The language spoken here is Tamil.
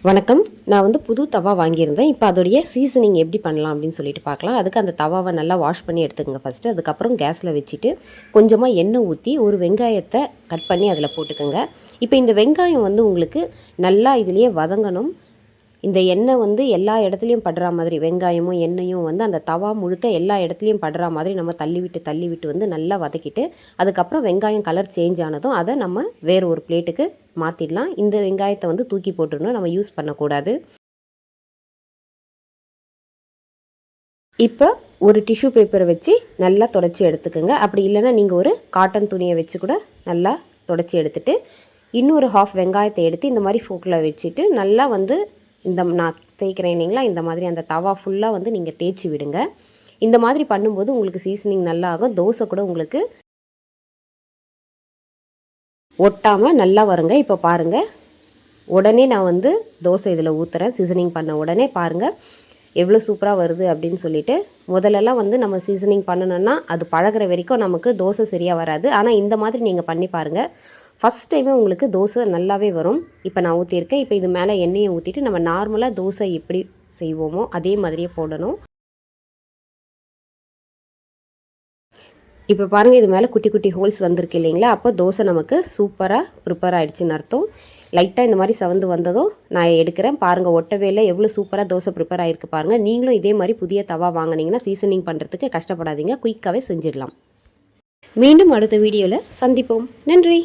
வணக்கம். நான் வந்து புது தவா வாங்கியிருந்தேன். இப்போ அதோடைய சீசனிங் எப்படி பண்ணலாம் அப்படின்னு சொல்லிட்டு பார்க்கலாம். அதுக்கு அந்த தவாவை நல்லா வாஷ் பண்ணி எடுத்துக்கங்க ஃபஸ்ட்டு. அதுக்கப்புறம் கேஸில் வச்சுட்டு கொஞ்சமாக எண்ணெய் ஊற்றி ஒரு வெங்காயத்தை கட் பண்ணி அதில் போட்டுக்கோங்க. இப்போ இந்த வெங்காயம் வந்து உங்களுக்கு நல்லா இதுலேயே வதங்கணும். இந்த எண்ணெய் வந்து எல்லா இடத்துலையும் படுற மாதிரி, வெங்காயமும் எண்ணெயும் வந்து அந்த தவா முழுக்க எல்லா இடத்துலையும் படுற மாதிரி நம்ம தள்ளி விட்டு வந்து நல்லா வதக்கிட்டு, அதுக்கப்புறம் வெங்காயம் கலர் சேஞ்ச் ஆனதும் அதை நம்ம வேறு ஒரு பிளேட்டுக்கு மாற்றிடலாம். இந்த வெங்காயத்தை வந்து தூக்கி போட்டுடணும், நம்ம யூஸ் பண்ணக்கூடாது. இப்போ ஒரு டிஷ்யூ பேப்பரை வச்சு நல்லா தொடச்சி எடுத்துக்கோங்க. அப்படி இல்லைன்னா நீங்கள் ஒரு காட்டன் துணியை வச்சு கூட நல்லா தொடச்சி எடுத்துட்டு, இன்னொரு ஹாஃப் வெங்காயத்தை எடுத்து இந்த மாதிரி ஃபோக்கில் வச்சுட்டு நல்லா வந்து நான் தேய்க்கிறேன் இல்லைங்களா, இந்த மாதிரி அந்த தவா ஃபுல்லாக வந்து நீங்கள் தேய்ச்சி விடுங்க. இந்த மாதிரி பண்ணும்போது உங்களுக்கு சீசனிங் நல்லா ஆகும். தோசை கூட உங்களுக்கு ஒட்டாமல் நல்லா வருங்க. இப்போ பாருங்கள், உடனே நான் வந்து தோசை இதில் ஊற்றுறேன். சீசனிங் பண்ண உடனே பாருங்கள் எவ்வளோ சூப்பராக வருது அப்படின்னு சொல்லிட்டு. முதல்லலாம் வந்து நம்ம சீசனிங் பண்ணணுன்னா அது பழகிற வரைக்கும் நமக்கு தோசை சரியாக வராது. ஆனால் இந்த மாதிரி நீங்கள் பண்ணி பாருங்கள், ஃபஸ்ட் டைமே உங்களுக்கு தோசை நல்லாவே வரும். இப்போ நான் ஊற்றியிருக்கேன். இப்போ இது மேலே எண்ணெயை ஊற்றிட்டு நம்ம நார்மலாக தோசை எப்படி செய்வோமோ அதே மாதிரியே போடணும். இப்போ பாருங்கள், இது மேலே குட்டி குட்டி ஹோல்ஸ் வந்திருக்கு இல்லைங்களா, அப்போ தோசை நமக்கு சூப்பராக ப்ரிப்பேர் ஆகிடுச்சின்னு அர்த்தம். லைட்டாக இந்த மாதிரி சவந்து வந்ததும் நான் எடுக்கிறேன். பாருங்கள், ஒட்டவே இல்லை, எவ்வளோ சூப்பராக தோசை ப்ரிப்பேர் ஆகிருக்கு பாருங்கள். நீங்களும் இதே மாதிரி புதிய தவா வாங்கினீங்கன்னா சீசனிங் பண்ணுறதுக்கு கஷ்டப்படாதீங்க, குயிக்காகவே செஞ்சிடலாம். மீண்டும் அடுத்த வீடியோவில் சந்திப்போம். நன்றி.